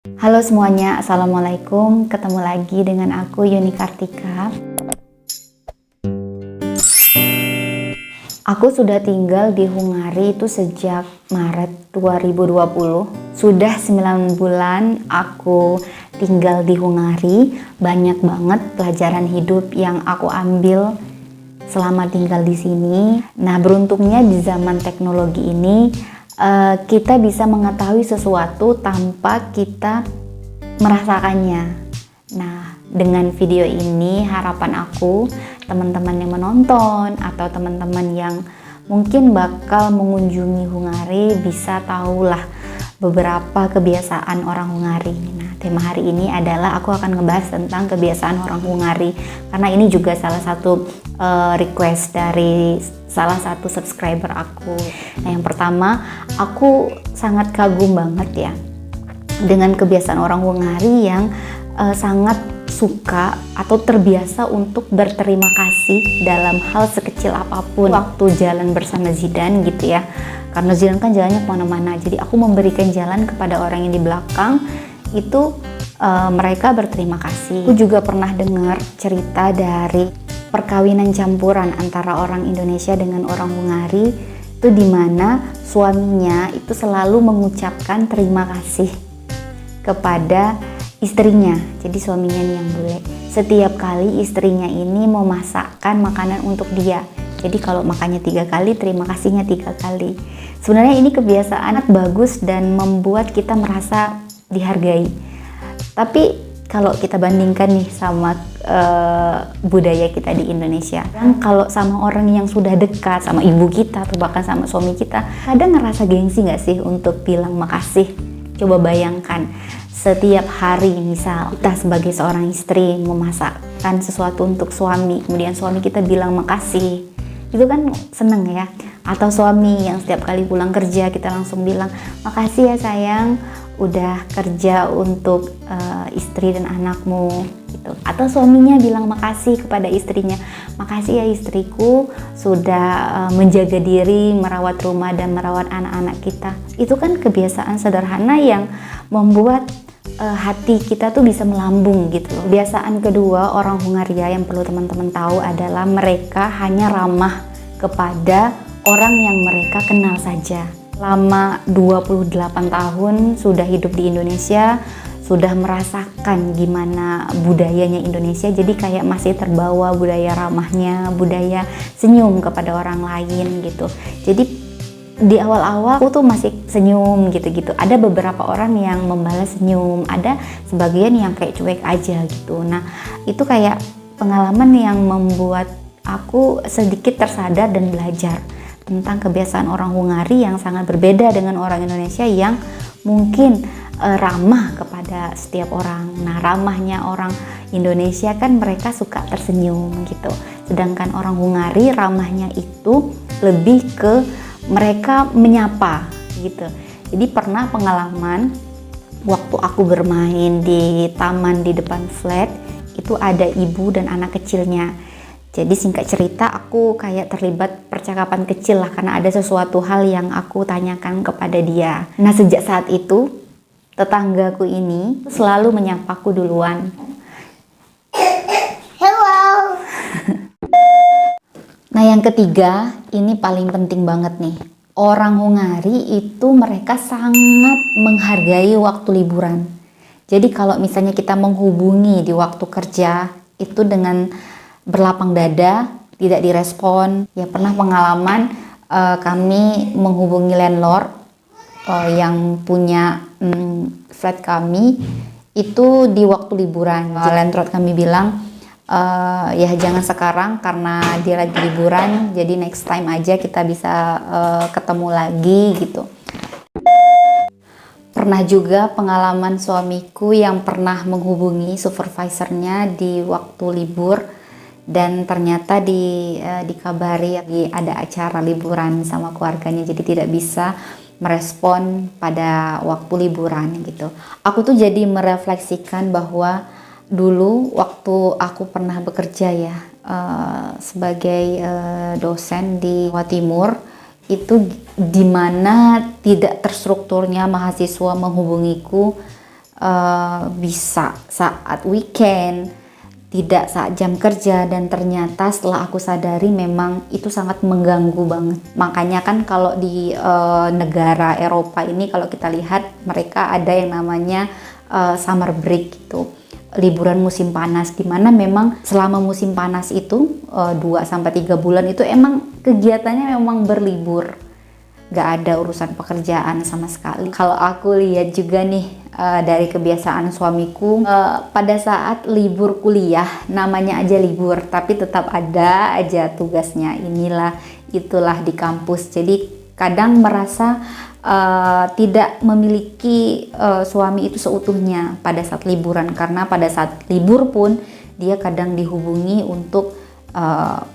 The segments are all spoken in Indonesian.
Halo semuanya, Assalamualaikum. Ketemu lagi dengan aku Yuni Kartika. Aku sudah tinggal di Hungari itu sejak Maret 2020. Sudah 9 bulan aku tinggal di Hungari. Banyak banget pelajaran hidup yang aku ambil selama tinggal di sini. Nah, beruntungnya di zaman teknologi ini kita bisa mengetahui sesuatu tanpa kita merasakannya. Nah, dengan video ini harapan aku teman-teman yang menonton atau teman-teman yang mungkin bakal mengunjungi Hungari bisa tahulah beberapa kebiasaan orang Hungari. Nah, tema hari ini adalah aku akan ngebahas tentang kebiasaan orang Hungari karena ini juga salah satu request dari salah satu subscriber aku. Nah, yang pertama, aku sangat kagum banget ya dengan kebiasaan orang Hungari yang sangat suka atau terbiasa untuk berterima kasih dalam hal sekecil apapun. Waktu jalan bersama Zidan gitu ya, karena Zidan kan jalannya kemana-mana, jadi aku memberikan jalan kepada orang yang di belakang itu mereka berterima kasih. Aku juga pernah dengar cerita dari perkawinan campuran antara orang Indonesia dengan orang Hungari itu dimana suaminya itu selalu mengucapkan terima kasih kepada istrinya. Jadi suaminya nih yang bule, setiap kali istrinya ini mau masakkan makanan untuk dia, jadi kalau makannya 3 kali, terima kasihnya 3 kali. Sebenarnya ini kebiasaan bagus dan membuat kita merasa dihargai. Tapi kalau kita bandingkan nih sama budaya kita di Indonesia, kalau sama orang yang sudah dekat, sama ibu kita atau bahkan sama suami kita, kadang ngerasa gengsi nggak sih untuk bilang makasih? Coba bayangkan, setiap hari misal kita sebagai seorang istri memasakkan sesuatu untuk suami, kemudian suami kita bilang makasih, itu kan seneng ya. Atau suami yang setiap kali pulang kerja kita langsung bilang makasih ya sayang udah kerja untuk istri dan anakmu gitu. Atau suaminya bilang makasih kepada istrinya, makasih ya istriku sudah menjaga diri, merawat rumah dan merawat anak-anak kita. Itu kan kebiasaan sederhana yang membuat hati kita tuh bisa melambung gitu loh. Kebiasaan kedua orang Hungaria yang perlu teman-teman tahu adalah mereka hanya ramah kepada orang yang mereka kenal saja. Lama 28 tahun sudah hidup di Indonesia, sudah merasakan gimana budayanya Indonesia, jadi kayak masih terbawa budaya ramahnya, budaya senyum kepada orang lain gitu. Jadi di awal-awal aku tuh masih senyum gitu-gitu. Ada beberapa orang yang membalas senyum, ada sebagian yang kayak cuek aja gitu. Nah, itu kayak pengalaman yang membuat aku sedikit tersadar dan belajar tentang kebiasaan orang Hungari yang sangat berbeda dengan orang Indonesia yang mungkin ramah kepada setiap orang. Nah, ramahnya orang Indonesia kan mereka suka tersenyum gitu. Sedangkan orang Hungari ramahnya itu lebih ke mereka menyapa gitu. Jadi pernah pengalaman waktu aku bermain di taman di depan flat, itu ada ibu dan anak kecilnya. Jadi singkat cerita aku kayak terlibat percakapan kecil lah karena ada sesuatu hal yang aku tanyakan kepada dia. Nah, sejak saat itu tetanggaku ini selalu menyapaku duluan. Hello. Nah, yang ketiga ini paling penting banget nih. Orang Hungari itu mereka sangat menghargai waktu liburan. Jadi kalau misalnya kita menghubungi di waktu kerja itu dengan berlapang dada, tidak direspon. Ya, pernah pengalaman kami menghubungi landlord yang punya flat kami itu di waktu liburan. Landlord kami bilang ya jangan sekarang karena dia lagi liburan, jadi next time aja kita bisa ketemu lagi gitu. Pernah juga pengalaman suamiku yang pernah menghubungi supervisornya di waktu libur dan ternyata dikabari ada acara liburan sama keluarganya, jadi tidak bisa merespon pada waktu liburan gitu. Aku tuh jadi merefleksikan bahwa dulu waktu aku pernah bekerja ya sebagai dosen di Jawa Timur, itu dimana tidak terstrukturnya mahasiswa menghubungiku bisa saat weekend, tidak saat jam kerja. Dan ternyata setelah aku sadari memang itu sangat mengganggu banget. Makanya kan kalau di negara Eropa ini kalau kita lihat mereka ada yang namanya summer break gitu, liburan musim panas, dimana memang selama musim panas itu 2-3 bulan itu emang kegiatannya memang berlibur, gak ada urusan pekerjaan sama sekali. Kalau aku lihat juga nih dari kebiasaan suamiku, pada saat libur kuliah, namanya aja libur tapi tetap ada aja tugasnya, inilah itulah di kampus. Jadi kadang merasa tidak memiliki suami itu seutuhnya pada saat liburan, karena pada saat libur pun dia kadang dihubungi untuk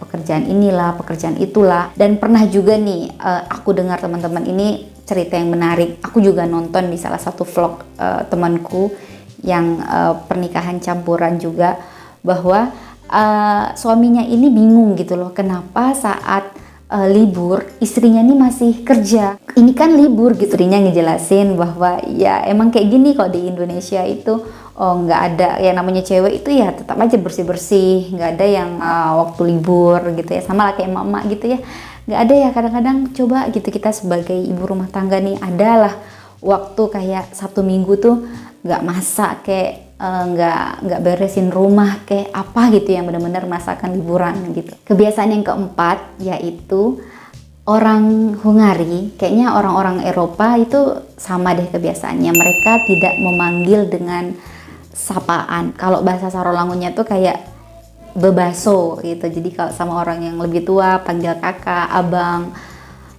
pekerjaan inilah, pekerjaan itulah. Dan pernah juga nih aku dengar teman-teman ini cerita yang menarik. Aku juga nonton di salah satu vlog temanku yang pernikahan campuran juga, bahwa suaminya ini bingung gitu loh, kenapa saat libur istrinya ini masih kerja, ini kan libur gitu. Istrinya ngejelasin bahwa ya emang kayak gini kok di Indonesia itu, nggak ada yang namanya cewek itu ya tetap aja bersih-bersih, nggak ada yang waktu libur gitu ya, sama lah kayak emak-emak gitu ya, nggak ada ya. Kadang-kadang coba gitu kita sebagai ibu rumah tangga nih, adalah waktu kayak Sabtu Minggu tuh nggak masak, kayak nggak beresin rumah, kayak apa gitu yang benar-benar merasakan liburan gitu. Kebiasaan yang keempat yaitu orang Hungari, kayaknya orang-orang Eropa itu sama deh kebiasaannya, mereka tidak memanggil dengan sapaan. Kalau bahasa Sarolangunya tuh kayak bebaso gitu. Jadi kalau sama orang yang lebih tua panggil kakak, abang,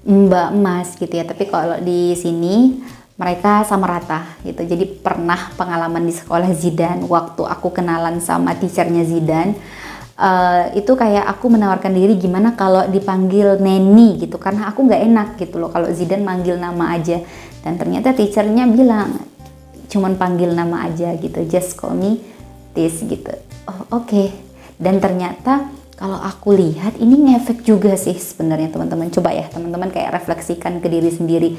mbak, mas gitu ya. Tapi kalau di sini mereka sama rata gitu. Jadi pernah pengalaman di sekolah Zidane, waktu aku kenalan sama teachernya Zidane, itu kayak aku menawarkan diri gimana kalau dipanggil Neni gitu, karena aku nggak enak gitu loh kalau Zidane manggil nama aja. Dan ternyata teachernya bilang cuman panggil nama aja gitu, just call me this gitu. Oh oke. Dan ternyata kalau aku lihat ini ngefek juga sih sebenarnya teman-teman. Coba ya teman-teman kayak refleksikan ke diri sendiri,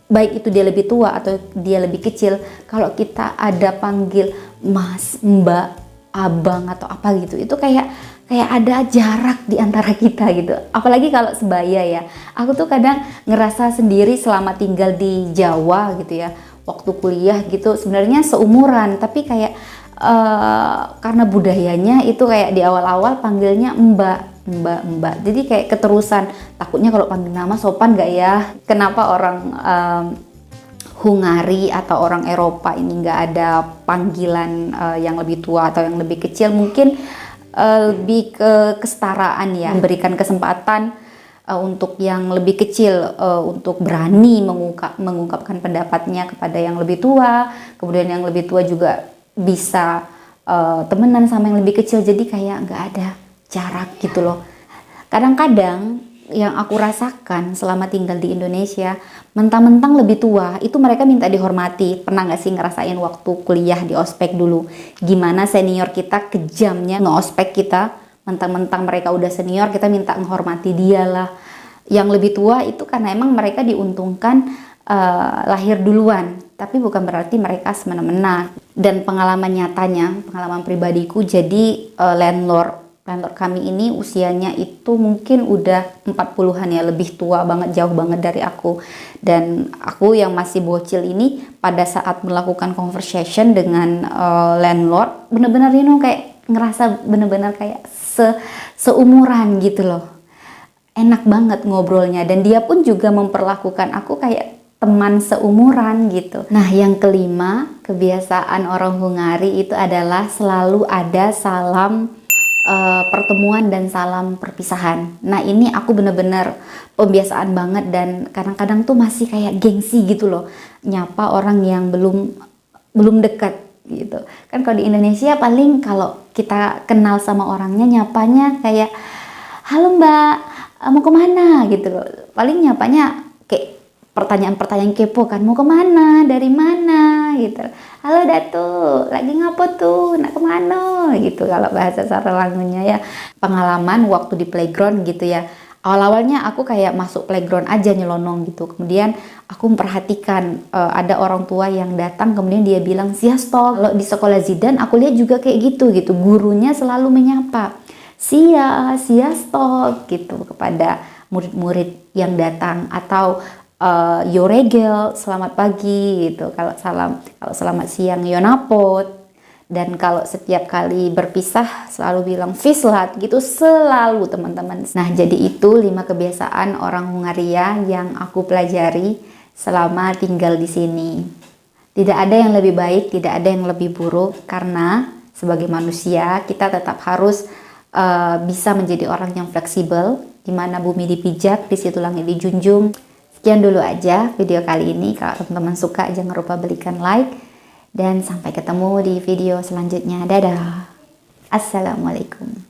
baik itu dia lebih tua atau dia lebih kecil, kalau kita ada panggil mas, mbak, abang atau apa gitu, itu kayak ada jarak di antara kita gitu. Apalagi kalau sebaya ya, aku tuh kadang ngerasa sendiri selama tinggal di Jawa gitu ya, waktu kuliah gitu sebenarnya seumuran, tapi kayak karena budayanya itu kayak di awal-awal panggilnya mbak, jadi kayak keterusan, takutnya kalau panggil nama sopan gak ya. Kenapa orang Hungari atau orang Eropa ini nggak ada panggilan yang lebih tua atau yang lebih kecil? Mungkin lebih ke kesetaraan ya, memberikan kesempatan untuk yang lebih kecil untuk berani mengungkapkan pendapatnya kepada yang lebih tua, kemudian yang lebih tua juga bisa temenan sama yang lebih kecil, jadi kayak nggak ada jarak gitu loh. Kadang-kadang yang aku rasakan selama tinggal di Indonesia, mentang-mentang lebih tua itu mereka minta dihormati. Pernah nggak sih ngerasain waktu kuliah di ospek dulu, gimana senior kita kejamnya nge-ospek kita, mentang-mentang mereka udah senior kita minta menghormati dia lah. Yang lebih tua itu karena emang mereka diuntungkan lahir duluan, tapi bukan berarti mereka semena-mena. Dan pengalaman nyatanya, pengalaman pribadiku, jadi landlord kami ini usianya itu mungkin udah 40-an ya, lebih tua banget, jauh banget dari aku. Dan aku yang masih bocil ini pada saat melakukan conversation dengan landlord, bener-bener kayak ngerasa bener-bener kayak seumuran gitu loh. Enak banget ngobrolnya, dan dia pun juga memperlakukan aku kayak teman seumuran gitu. Nah, yang kelima, kebiasaan orang Hungari itu adalah selalu ada salam pertemuan dan salam perpisahan. Nah, ini aku bener-bener pembiasaan banget, dan kadang-kadang tuh masih kayak gengsi gitu loh nyapa orang yang belum dekat gitu. Kan kalau di Indonesia paling kalau kita kenal sama orangnya nyapanya kayak halo mbak, mau kemana gitu loh. Paling nyapanya kayak pertanyaan-pertanyaan kepo kan, mau kemana, dari mana gitu. Halo Datu, lagi ngapo tuh, nak kemana gitu kalau bahasa Sarolangunya ya. Pengalaman waktu di playground gitu ya, Awal-awalnya aku kayak masuk playground aja nyelonong gitu. Kemudian aku memperhatikan ada orang tua yang datang, kemudian dia bilang siastok. Kalau di sekolah Zidan aku lihat juga kayak gitu. Gurunya selalu menyapa siastok gitu kepada murid-murid yang datang, atau yoregel, selamat pagi gitu. Kalau selamat siang, yonapot. Dan kalau setiap kali berpisah selalu bilang Vislat gitu, selalu teman-teman. Nah, jadi itu 5 kebiasaan orang Hungaria yang aku pelajari selama tinggal di sini. Tidak ada yang lebih baik, tidak ada yang lebih buruk, karena sebagai manusia kita tetap harus bisa menjadi orang yang fleksibel. Di mana bumi dipijak, di situ langit dijunjung. Sekian dulu aja video kali ini. Kalau teman-teman suka, jangan lupa berikan like. Dan sampai ketemu di video selanjutnya. Dadah. Assalamualaikum.